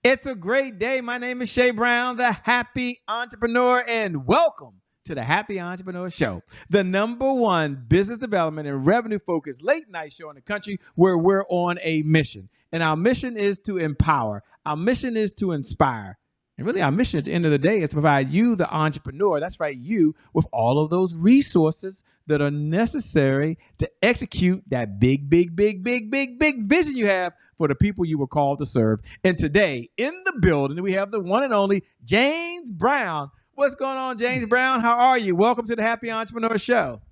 It's a great day. My name is Shay Brown, the Happy Entrepreneur, and welcome to the Happy Entrepreneur Show, the #1 business development and revenue focused late night show in the country where we're on a mission. And our mission is to empower. Our mission is to inspire. And really, our mission at the end of the day is to provide you, the entrepreneur, that's right, you, with all of those resources that are necessary to execute that big vision you have for the people you were called to serve. And today, in the building, we have the one and only James Brown. What's going on, James Brown? How are you? Welcome to the Happy Entrepreneur Show.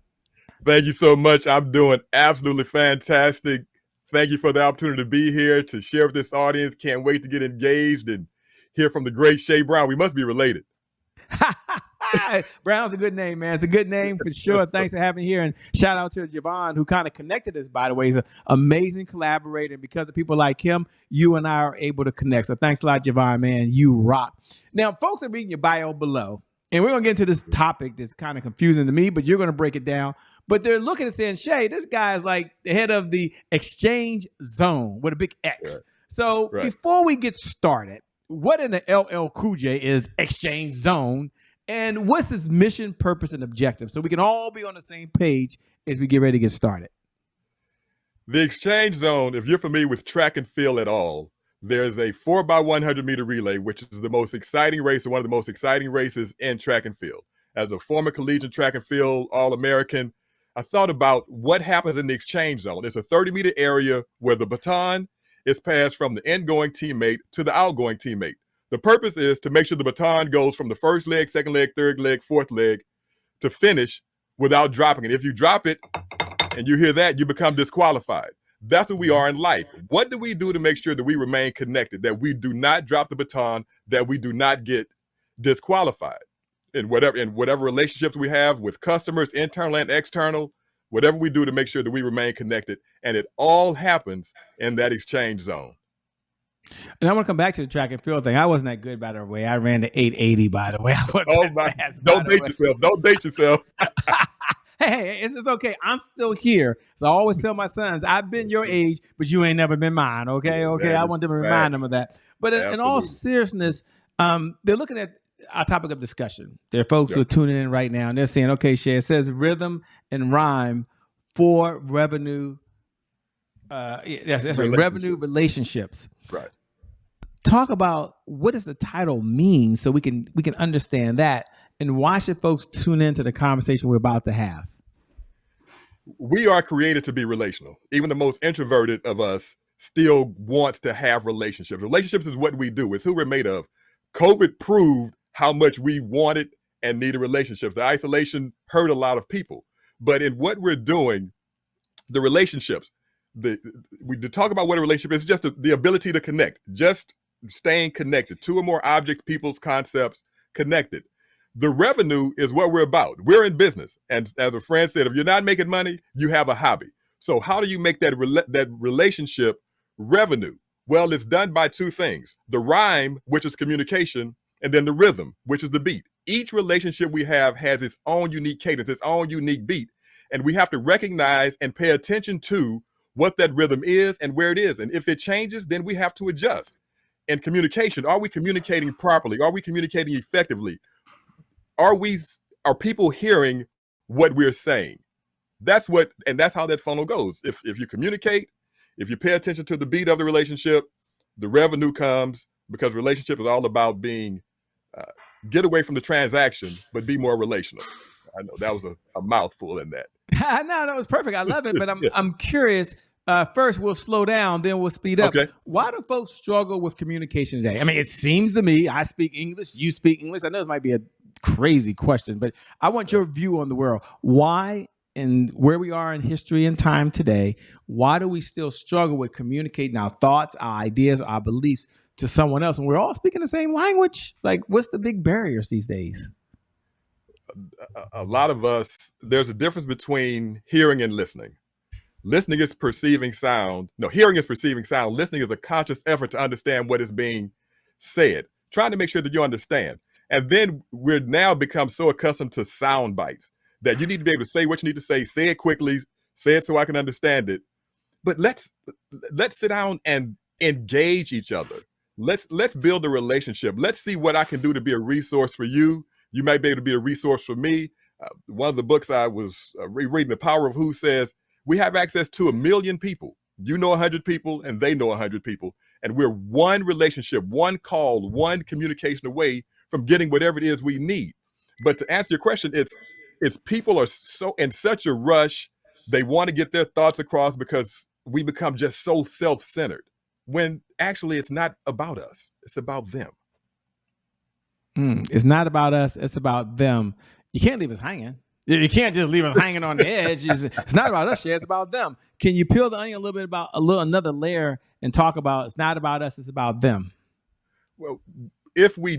Thank you so much. I'm doing absolutely fantastic. Thank you for the opportunity to be here, to share with this audience. Can't wait to get engaged and hear from the great Shay Brown. We must be related. Brown's a good name, man. It's a good name for sure. Thanks for having me here. And shout out to Javon, who kind of connected us, by the way. He's an amazing collaborator. And because of people like him, you and I are able to connect. So thanks a lot, Javon, man. You rock. Now, folks are reading your bio below. And we're going to get into this topic that's kind of confusing to me, but you're going to break it down. But they're looking and saying, Shay, this guy is like the head of the XCHANGE ZONE with a big X. Right. So before we get started, what in the LL Cool J is XCHANGE ZONE, and what's its mission, purpose, and objective, so we can all be on the same page as we get ready to get started? The XCHANGE ZONE, if you're familiar with track and field at all, there's a 4x100 meter relay, which is the most exciting race, or one of the most exciting races in track and field. As a former collegiate track and field All-American, I thought about what happens in the XCHANGE ZONE. It's a 30-meter area where the baton is passed from the ingoing teammate to the outgoing teammate. The purpose is to make sure the baton goes from the first leg, second leg, third leg, fourth leg to finish without dropping it. If you drop it and you hear that, you become disqualified. That's what we are in life. What do we do to make sure that we remain connected, that we do not drop the baton, that we do not get disqualified in whatever relationships we have with customers, internal and external? Whatever we do to make sure that we remain connected, and it all happens in that XCHANGE ZONE. And I want to come back to the track and field thing. I wasn't that good, by the way. I ran the 880, by the way. Oh my! Don't date yourself. Don't date yourself. Hey, it's okay. I'm still here. So I always tell my sons, I've been your age, but you ain't never been mine. Okay. I want to remind them of that. But in all seriousness, they're looking at our topic of discussion. There are folks who are tuning in right now, and they're saying, okay, Shay, it says rhythm and rhyme for revenue. That's right, revenue relationships. Right. Talk about what does the title mean, so we can understand that, and why should folks tune into the conversation we're about to have? We are created to be relational. Even the most introverted of us still wants to have relationships. Relationships is what we do. It's who we're made of. COVID proved how much we wanted and needed relationships. The isolation hurt a lot of people. But in what we're doing, the relationships, we talk about what a relationship is, just the ability to connect, just staying connected. Two or more objects, people's concepts connected. The revenue is what we're about. We're in business. And as a friend said, if you're not making money, you have a hobby. So how do you make that relationship revenue? Well, it's done by two things: the rhyme, which is communication, and then the rhythm, which is the beat. Each relationship we have has its own unique cadence, its own unique beat. And we have to recognize and pay attention to what that rhythm is and where it is. And if it changes, then we have to adjust. And communication, are we communicating properly? Are we communicating effectively? Are people hearing what we're saying? That's how that funnel goes. If you communicate, if you pay attention to the beat of the relationship, the revenue comes, because relationship is all about being, get away from the transaction, but be more relational. I know that was a mouthful in that. No, that was perfect. I love it, but I'm curious. First, we'll slow down, then we'll speed up. Okay. Why do folks struggle with communication today? I mean, it seems to me, I speak English, you speak English. I know this might be a crazy question, but I want your view on the world. Why, and where we are in history and time today, why do we still struggle with communicating our thoughts, our ideas, our beliefs to someone else when we're all speaking the same language? Like, what's the big barriers these days? A lot of us, there's a difference between hearing and listening. Listening is perceiving sound. No, hearing is perceiving sound. Listening is a conscious effort to understand what is being said, trying to make sure that you understand. And then we're now become so accustomed to sound bites that you need to be able to say what you need to say it quickly, say it so I can understand it. But let's sit down and engage each other. Let's build a relationship. Let's see what I can do to be a resource for you. You might be able to be a resource for me. One of the books I was rereading, The Power of Who, says we have access to 1 million people. You know 100 people, and they know 100 people, and we're one relationship, one call, one communication away from getting whatever it is we need. But to answer your question, it's people are so in such a rush. They want to get their thoughts across because we become just so self-centered, when actually it's not about us. It's about them. It's not about us. It's about them. You can't leave us hanging. You can't just leave us hanging on the edge. It's not about us, Shay. It's about them. Can you peel the onion a little bit about another layer and talk about it's not about us, it's about them? Well, when we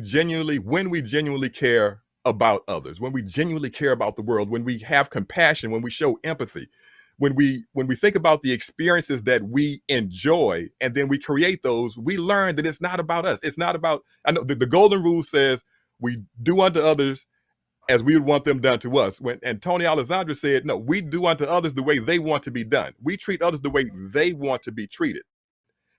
genuinely care about others, when we genuinely care about the world, when we have compassion, when we show empathy, when we think about the experiences that we enjoy and then we create those, we learn that it's not about us. It's not about, I know the golden rule says we do unto others as we would want them done to us. And Tony Alexandra said, no, we do unto others the way they want to be done. We treat others the way they want to be treated.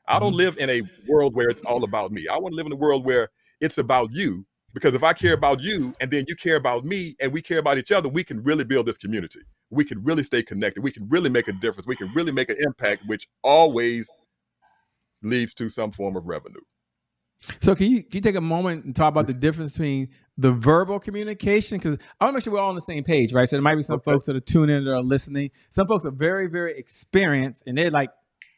I don't live in a world where it's all about me. I want to live in a world where it's about you, because if I care about you and then you care about me and we care about each other, we can really build this community. We can really stay connected. We can really make a difference. We can really make an impact, which always leads to some form of revenue. So can you take a moment and talk about the difference between the verbal communication? Because I want to make sure we're all on the same page, right? So there might be some folks that are tuning in, that are listening. Some folks are very, very experienced, and they're like,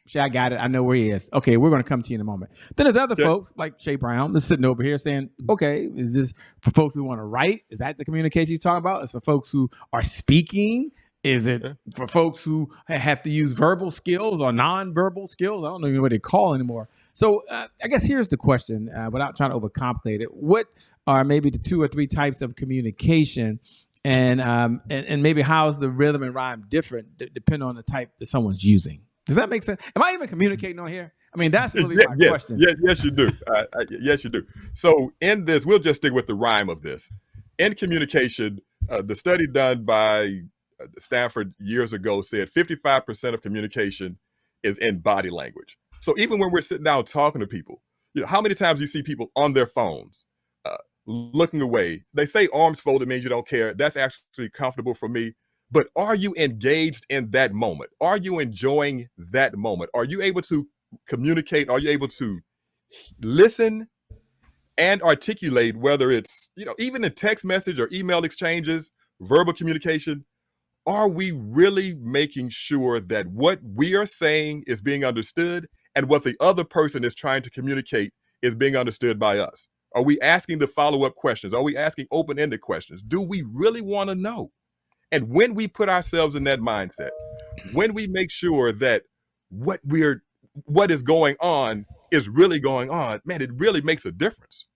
Shay, I got it. I know where he is. Okay, we're going to come to you in a moment. Then there's other folks like Shay Brown that's sitting over here saying, okay, is this for folks who want to write? Is that the communication you're talking about? Is for folks who are speaking? Is it for folks who have to use verbal skills or non-verbal skills? I don't know even what they call anymore. So I guess here's the question, without trying to overcomplicate it. What are maybe the 2 or 3 types of communication, and maybe how's the rhythm and rhyme different depending on the type that someone's using? Does that make sense? Am I even communicating on here? I mean, that's really my question. Yes, you do. Yes, you do. So in this, we'll just stick with the rhyme of this. In communication, the study done by Stanford years ago said 55% of communication is in body language. So even when we're sitting down talking to people, how many times you see people on their phones, looking away? They say arms folded means you don't care. That's actually comfortable for me. But are you engaged in that moment? Are you enjoying that moment? Are you able to communicate? Are you able to listen and articulate, whether it's, even in text message or email exchanges, verbal communication? Are we really making sure that what we are saying is being understood and what the other person is trying to communicate is being understood by us? Are we asking the follow-up questions? Are we asking open-ended questions? Do we really want to know? And when we put ourselves in that mindset, when we make sure that what is going on is really going on, man, it really makes a difference.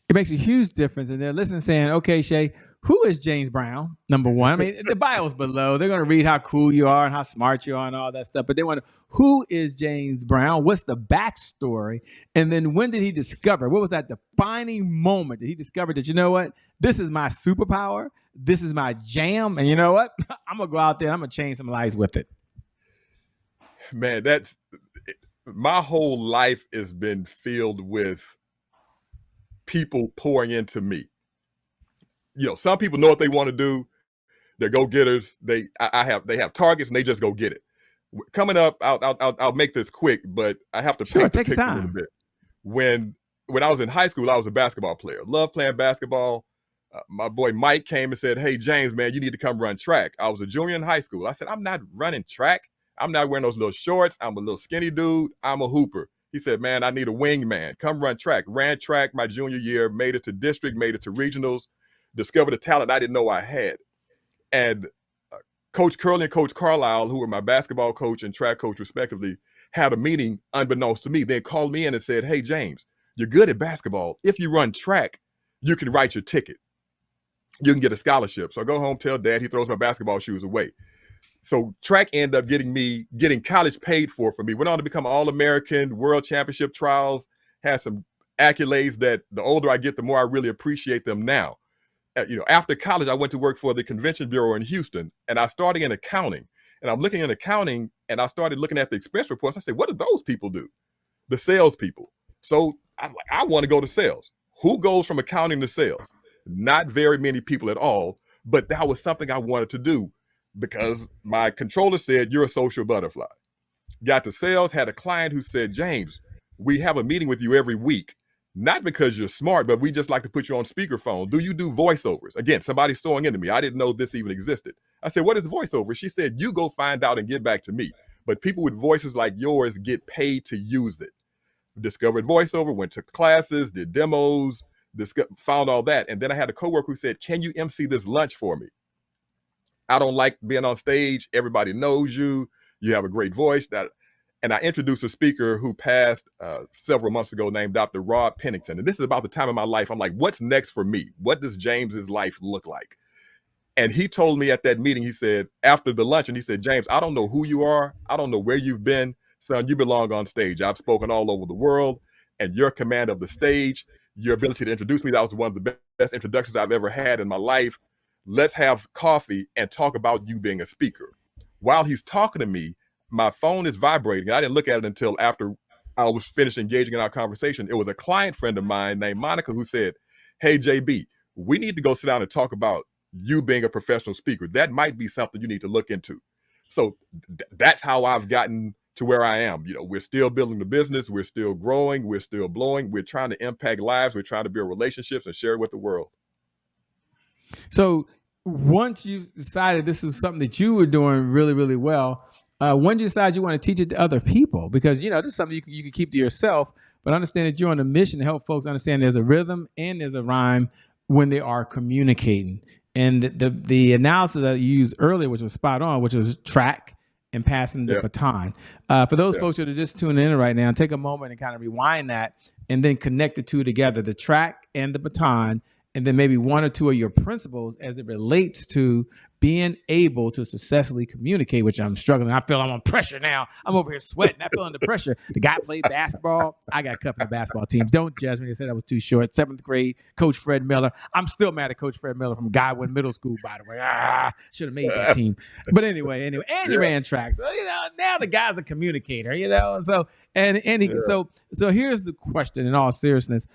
It makes a huge difference. And they're listening saying, okay, Shay, who is James Brown? Number one. I mean, the bio's below. They're going to read how cool you are and how smart you are and all that stuff. But they want to, who is James Brown? What's the backstory? And then when did he discover? What was that defining moment that he discovered that, you know what? This is my superpower. This is my jam. And you know what? I'm going to go out there and I'm going to change some lives with it. Man, my whole life has been filled with people pouring into me. Some people know what they want to do. They're go-getters. They have targets and they just go get it. Coming up, I'll make this quick, but I have to paint the picture a little bit. When I was in high school, I was a basketball player. Loved playing basketball. My boy Mike came and said, hey, James, man, you need to come run track. I was a junior in high school. I said, I'm not running track. I'm not wearing those little shorts. I'm a little skinny dude. I'm a hooper. He said, man, I need a wingman. Come run track. Ran track my junior year, made it to district, made it to regionals, discovered a talent I didn't know I had. And Coach Curley and Coach Carlisle, who were my basketball coach and track coach respectively, had a meeting unbeknownst to me. They called me in and said, hey, James, you're good at basketball. If you run track, you can write your ticket. You can get a scholarship. So I go home, tell dad, he throws my basketball shoes away. So track ended up getting college paid for me. Went on to become All-American, World Championship trials, had some accolades that the older I get, the more I really appreciate them now. After college, I went to work for the Convention Bureau in Houston, and I started in accounting. And I'm looking in accounting, and I started looking at the expense reports. I said, what do those people do? the salespeople. So I'm like, I want to go to sales. Who goes from accounting to sales? Not very many people at all. But that was something I wanted to do because my controller said, you're a social butterfly. Got to sales, had a client who said, James, we have a meeting with you every week. Not because you're smart, but we just like to put you on speakerphone. Do you do voiceovers? Again, somebody's throwing into me. I didn't know this even existed. I said, what is voiceover? She said, you go find out and get back to me. But people with voices like yours get paid to use it. Discovered voiceover, went to classes, did demos, found all that. And then I had a coworker who said, can you MC this lunch for me? I don't like being on stage. Everybody knows you. You have a great voice. And I introduced a speaker who passed several months ago named Dr. Rod Pennington. And this is about the time of my life. I'm like, what's next for me? What does James's life look like? And he told me at that meeting, he said, after the luncheon, he said, James, I don't know who you are. I don't know where you've been. Son, you belong on stage. I've spoken all over the world, and your command of the stage, your ability to introduce me, that was one of the best introductions I've ever had in my life. Let's have coffee and talk about you being a speaker. While he's talking to me, my phone is vibrating. I didn't look at it until after I was finished engaging in our conversation. It was a client friend of mine named Monica who said, hey, JB, we need to go sit down and talk about you being a professional speaker. That might be something you need to look into. So that's how I've gotten to where I am. You know, we're still building the business. We're still growing. We're still blowing. We're trying to impact lives. We're trying to build relationships and share it with the world. So once you decided this was something that you were doing really, really well, when did you decide you want to teach it to other people? Because, you know, this is something you can keep to yourself, but understand that you're on a mission to help folks understand there's a rhythm and there's a rhyme when they are communicating. And the analysis that you used earlier, which was spot on, which was track and passing the baton. For those folks that are just tuning in right now, take a moment and kind of rewind that and then connect the two together, the track and the baton, and then maybe one or two of your principles as it relates to being able to successfully communicate, which I'm struggling. I feel I'm on pressure now. I'm over here sweating. I feel under pressure. The guy played basketball. I got cut from the basketball team. Don't judge me. They said I was too short. 7th grade, Coach Fred Miller. I'm still mad at Coach Fred Miller from Godwin Middle School, by the way. Should have made that team. But anyway, and he ran track. So, you know, now the guy's a communicator, you know. So so here's the question in all seriousness.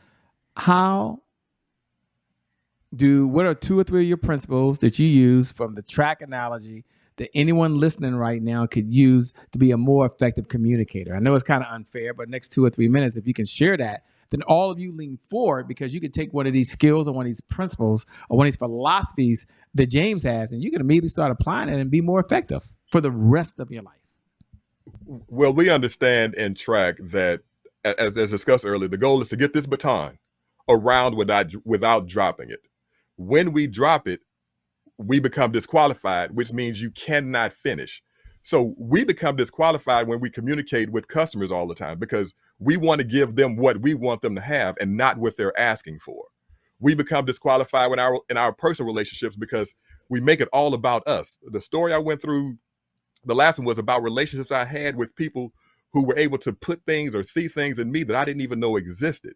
What are 2 or 3 of your principles that you use from the track analogy that anyone listening right now could use to be a more effective communicator? I know it's kind of unfair, but next 2 or 3 minutes, if you can share that, then all of you lean forward because you could take one of these skills or one of these principles or one of these philosophies that James has, and you can immediately start applying it and be more effective for the rest of your life. Well, we understand in track that, as discussed earlier, the goal is to get this baton around without dropping it. When we drop it, we become disqualified, which means you cannot finish. So we become disqualified when we communicate with customers all the time because we want to give them what we want them to have and not what they're asking for. We become disqualified in our personal relationships because we make it all about us. The story I went through, the last one, was about relationships I had with people who were able to put things or see things in me that I didn't even know existed.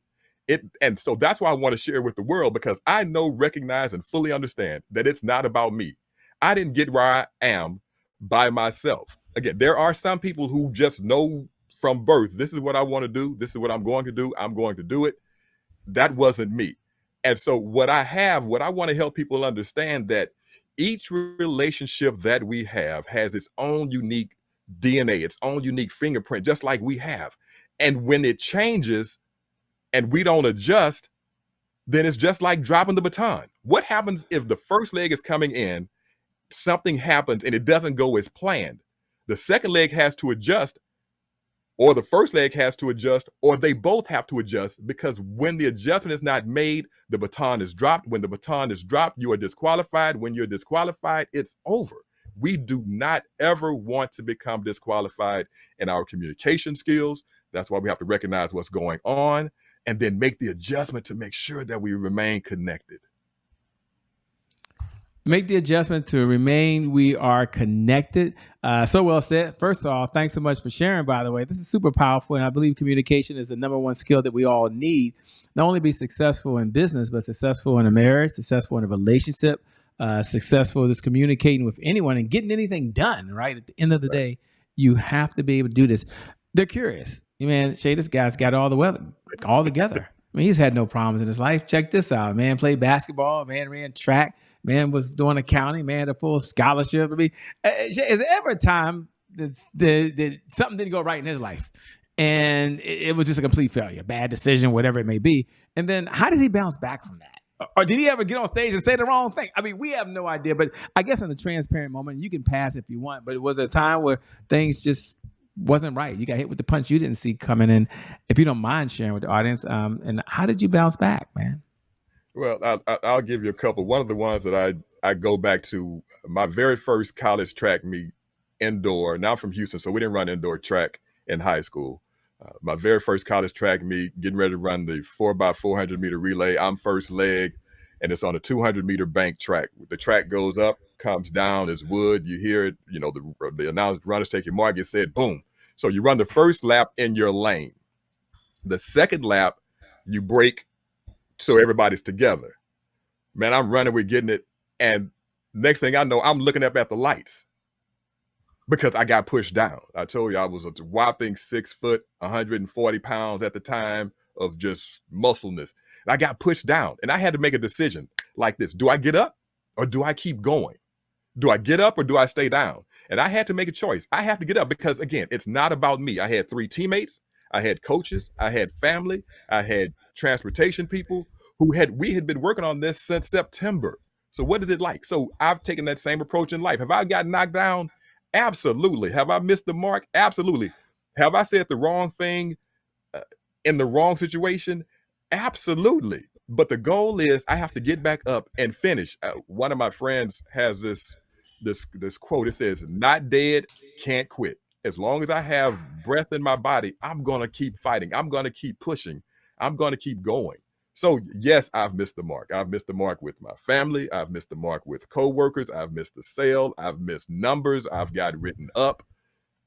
And so that's why I want to share with the world, because I know, recognize, and fully understand that it's not about me. I didn't get where I am by myself. Again, there are some people who just know from birth, this is what I want to do. This is what I'm going to do. I'm going to do it. That wasn't me. And so what I want to help people understand that each relationship that we have has its own unique DNA, its own unique fingerprint, just like we have. And when it changes, and we don't adjust, then it's just like dropping the baton. What happens if the first leg is coming in, something happens and it doesn't go as planned? The second leg has to adjust, or the first leg has to adjust, or they both have to adjust, because when the adjustment is not made, the baton is dropped. When the baton is dropped, you are disqualified. When you're disqualified, it's over. We do not ever want to become disqualified in our communication skills. That's why we have to recognize what's going on and then make the adjustment to make sure that we remain connected. Make the adjustment to remain we are connected. So well said. First of all, thanks so much for sharing, by the way. This is super powerful, and I believe communication is the number one skill that we all need. Not only be successful in business, but successful in a marriage, successful in a relationship, successful just communicating with anyone and getting anything done, right? At the end of the day, you have to be able to do this. They're curious. man, Shay, this guy's got all the weather, all together. I mean, he's had no problems in his life. Check this out, man. Played basketball, man. Ran track, man. Was doing accounting, man. Had a full scholarship. I mean, Shay, is there ever a time that something didn't go right in his life, and it was just a complete failure, bad decision, whatever it may be? And then, how did he bounce back from that? Or did he ever get on stage and say the wrong thing? I mean, we have no idea, but I guess in a transparent moment, you can pass if you want. But it was a time where things just wasn't right. You got hit with the punch you didn't see coming in. If you don't mind sharing with the audience, and how did you bounce back, man? Well, I'll give you a couple. One of the ones that I go back to, my very first college track meet indoor. Now I'm from Houston, so we didn't run indoor track in high school. My very first college track meet, getting ready to run the 4x400 meter relay. I'm first leg, and it's on a 200-meter bank track. The track goes up, comes down, it's wood. You hear it, you know, the announced runners take your mark, it said boom. So you run the first lap in your lane. The second lap, you break so everybody's together. Man, I'm running, we're getting it. And next thing I know, I'm looking up at the lights because I got pushed down. I told you I was a whopping 6 foot, 140 pounds at the time of just muscleness. And I got pushed down and I had to make a decision like this. Do I get up or do I keep going? Do I get up or do I stay down? And I had to make a choice. I have to get up because, again, it's not about me. I had 3 teammates. I had coaches. I had family. I had transportation people we had been working on this since September. So what is it like? So I've taken that same approach in life. Have I gotten knocked down? Absolutely. Have I missed the mark? Absolutely. Have I said the wrong thing in the wrong situation? Absolutely. But the goal is I have to get back up and finish. One of my friends has this quote. It says, "Not dead, can't quit." As long as I have breath in my body, I'm going to keep fighting. I'm going to keep pushing. I'm going to keep going. So yes, I've missed the mark. I've missed the mark with my family. I've missed the mark with coworkers. I've missed the sale. I've missed numbers. I've got written up.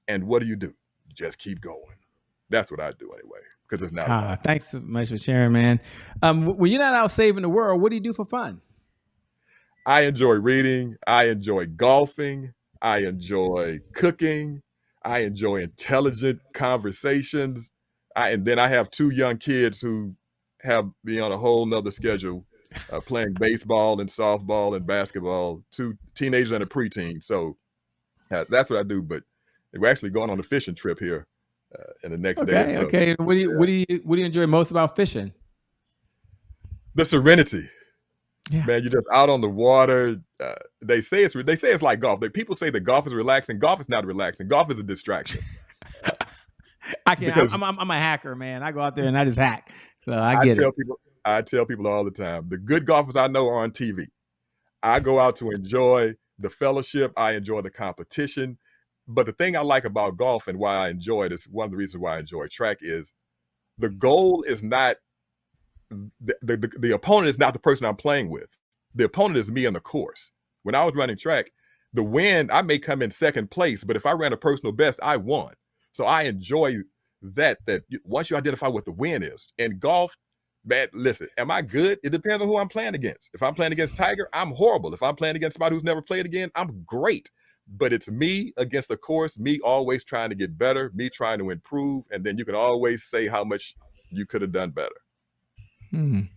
And what do? Just keep going. That's what I do anyway, because it's not. Thanks so much for sharing, man. When you're not out saving the world, what do you do for fun? I enjoy reading. I enjoy golfing. I enjoy cooking. I enjoy intelligent conversations. And then I have 2 young kids who have me on a whole nother schedule, playing baseball and softball and basketball, 2 teenagers and a preteen. So that's what I do. But we're actually going on a fishing trip here in the next day or so. Okay. What do you enjoy most about fishing? The serenity. Yeah. Man, you're just out on the water. They say it's like golf. People say that golf is relaxing. Golf is not relaxing. Golf is a distraction. I'm a hacker, man. I go out there and I just hack. So I tell people all the time, the good golfers I know are on TV. I go out to enjoy the fellowship. I enjoy the competition. But the thing I like about golf and why I enjoy it is one of the reasons why I enjoy track is the goal is not the opponent is not the person I'm playing with. The opponent is me on the course. When I was running track, the win, I may come in second place, but if I ran a personal best, I won. So I enjoy that once you identify what the win is. In golf, man, listen, am I good? It depends on who I'm playing against. If I'm playing against Tiger, I'm horrible. If I'm playing against somebody who's never played again, I'm great. But it's me against the course, me always trying to get better, me trying to improve, and then you can always say how much you could have done better. One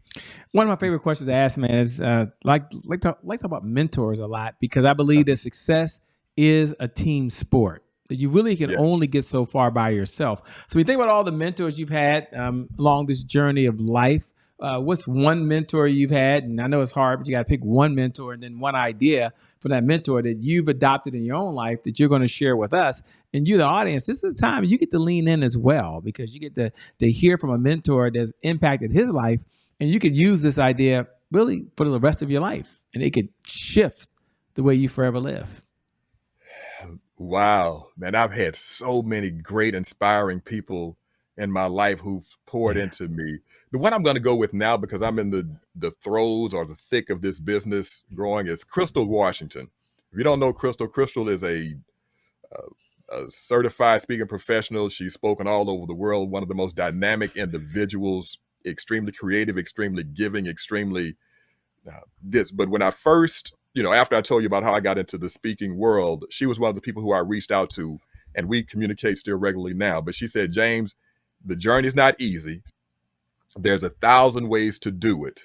of my favorite questions to ask, man, is like talk about mentors a lot, because I believe that success is a team sport. That you really can only get so far by yourself. So when you think about all the mentors you've had along this journey of life, what's one mentor you've had? And I know it's hard, but you got to pick one mentor and then one idea for that mentor that you've adopted in your own life that you're going to share with us. And you, the audience, this is the time you get to lean in as well, because you get to hear from a mentor that's impacted his life. And you could use this idea really for the rest of your life, and it could shift the way you forever live. Wow, man, I've had so many great, inspiring people in my life who've poured into me. The one I'm going to go with now, because I'm in the throes or the thick of this business growing, is Crystal Washington. If you don't know Crystal is a certified speaking professional. She's spoken all over the world, one of the most dynamic individuals, extremely creative, extremely giving, extremely But when I first, after I told you about how I got into the speaking world, she was one of the people who I reached out to, and we communicate still regularly now. But she said, "James, The journey's not easy. There's 1,000 ways to do it,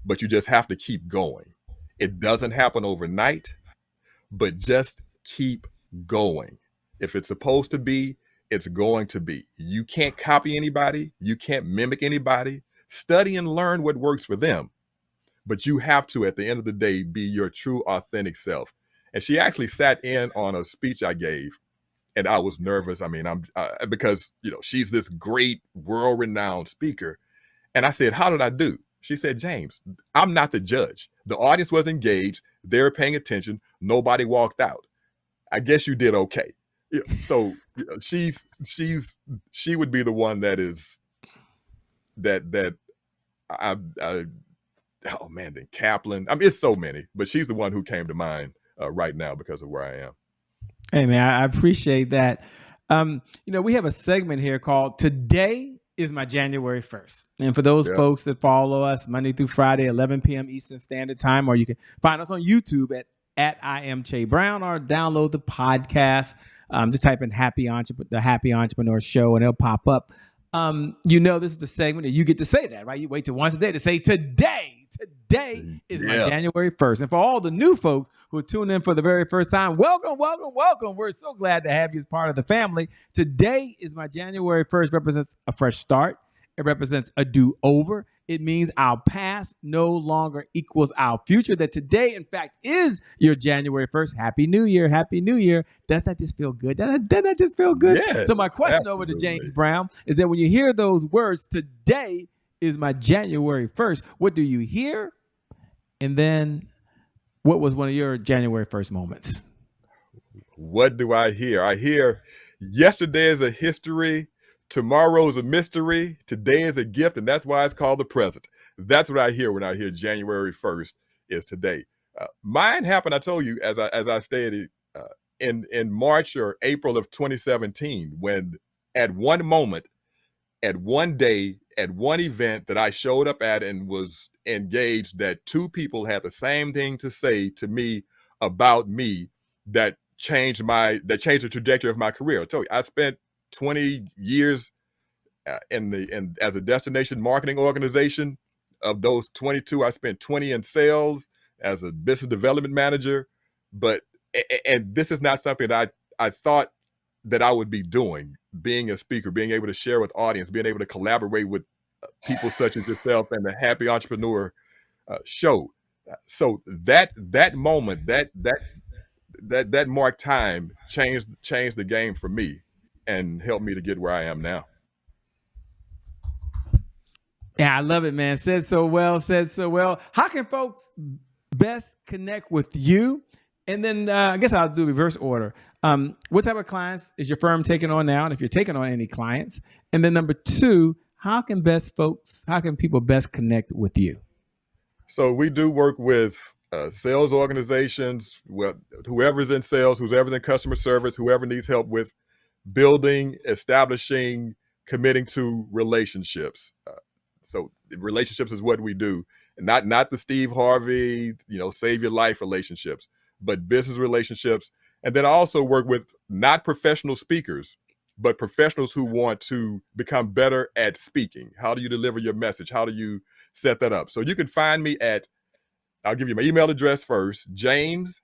but you just have to keep going. It doesn't happen overnight, but just keep going. If it's supposed to be, it's going to be. You can't copy anybody. You can't mimic anybody. Study and learn what works for them. But you have to, at the end of the day, be your true, authentic self. And she actually sat in on a speech I gave, and I was nervous. I mean, because she's this great, world-renowned speaker, and I said, "How did I do?" She said, "James, I'm not the judge. The audience was engaged. They were paying attention. Nobody walked out. I guess you did okay." So she would be the one that is that I oh man, then Kaplan. I mean, it's so many, but she's the one who came to mind right now because of where I am. Hey man, I appreciate that. We have a segment here called "Today is my January 1st." And for those folks that follow us Monday through Friday, 11 p.m. Eastern Standard Time, or you can find us on YouTube at I am Che Brown, or download the podcast. Just type in the Happy Entrepreneur Show, and it'll pop up. This is the segment that you get to say that, right? You wait till once a day to say today. Today is my January 1st. And for all the new folks who are tuning in for the very first time, welcome, welcome, welcome. We're so glad to have you as part of the family. Today is my January 1st, represents a fresh start. It represents a do-over. It means our past no longer equals our future. That today, in fact, is your January 1st. Happy New Year. Happy New Year. Doesn't that just feel good? Doesn't that just feel good? Yes, so my question over to James Brown is that when you hear those words, today is my January 1st, what do you hear? And then what was one of your January 1st moments? What do I hear? I hear yesterday is a history. Tomorrow is a mystery. Today is a gift, and that's why it's called the present. That's what I hear when I hear January 1st is today. Mine happened, I told you, as I stated, in March or April of 2017, when at one moment, at one day, at one event that I showed up at and was engaged, that two people had the same thing to say to me about me that changed the trajectory of my career. I told you, I spent 20 years as a destination marketing organization. Of those 22, I spent 20 in sales as a business development manager. And this is not something that I thought that I would be doing, being a speaker, being able to share with audience, being able to collaborate with people such as yourself and the Happy Entrepreneur Show. So that moment, that marked time changed the game for me and helped me to get where I am now. Yeah, I love it, man. Said so well. How can folks best connect with you? And then I guess I'll do reverse order. What type of clients is your firm taking on now? And if you're taking on any clients? And then number two, how can people best connect with you? So we do work with sales organizations, whoever's in sales, whoever's in customer service, whoever needs help with building, establishing, committing to relationships. So relationships is what we do. Not the Steve Harvey, save your life relationships, but business relationships. And then I also work with not professional speakers, but professionals who want to become better at speaking. How do you deliver your message? How do you set that up? So you can find me I'll give you my email address first, James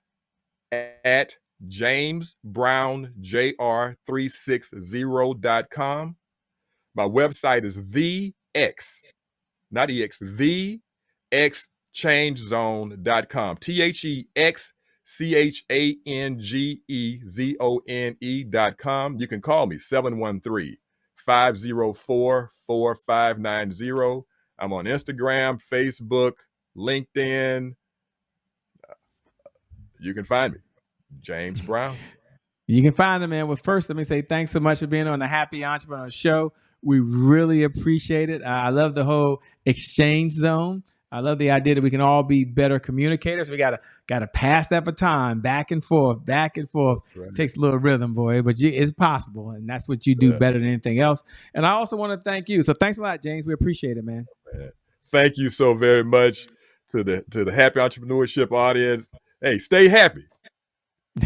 at jamesbrownjr360.com. My website is not EX, the XCHANGEZone.com. THEXCHANGEZONE.com. You can call me 713-504-4590. I'm on Instagram, Facebook, LinkedIn. You can find me, James Brown. You can find him, man. Well, first, let me say thanks so much for being on the Happy Entrepreneur Show. We really appreciate it. I love the whole exchange zone. I love the idea that we can all be better communicators. We gotta pass that baton back and forth. Right. It takes a little rhythm, boy, but it's possible, and that's what you do better than anything else. And I also want to thank you. So thanks a lot, James. We appreciate it, man. Thank you so very much to the Happy Entrepreneurship audience. Hey, stay happy.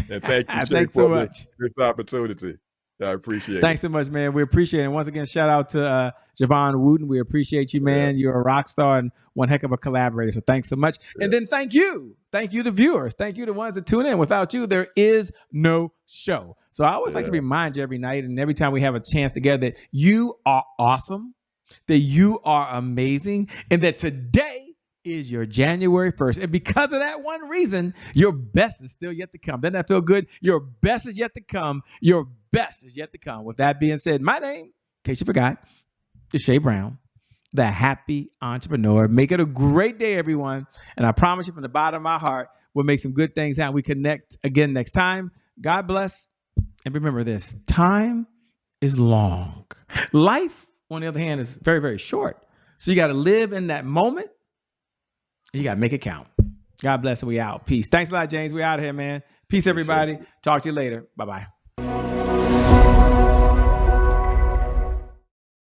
And thank you, Shay, thanks so much. This opportunity. I appreciate Thanks it. so much, man. We appreciate it. And once again, shout out to Javon Wooten. We appreciate you, man. You're a rock star and one heck of a collaborator. So thanks so much. And then thank you. Thank you, the viewers. Thank you, the ones that tune in. Without you, there is no show. So I always like to remind you every night and every time we have a chance together that you are awesome, that you are amazing, and that today is your January 1st. And because of that one reason, your best is still yet to come. Doesn't that feel good? Your best is yet to come. Your best is yet to come. With that being said, my name, in case you forgot, is Shay Brown, the happy entrepreneur. Make it a great day, everyone. And I promise you from the bottom of my heart, we'll make some good things happen. We connect again next time. God bless. And remember this, time is long. Life, on the other hand, is very, very short. So you got to live in that moment. You got to make it count. God bless and we out. Peace. Thanks a lot, James. We out of here, man. Peace, everybody. Talk to you later. Bye-bye.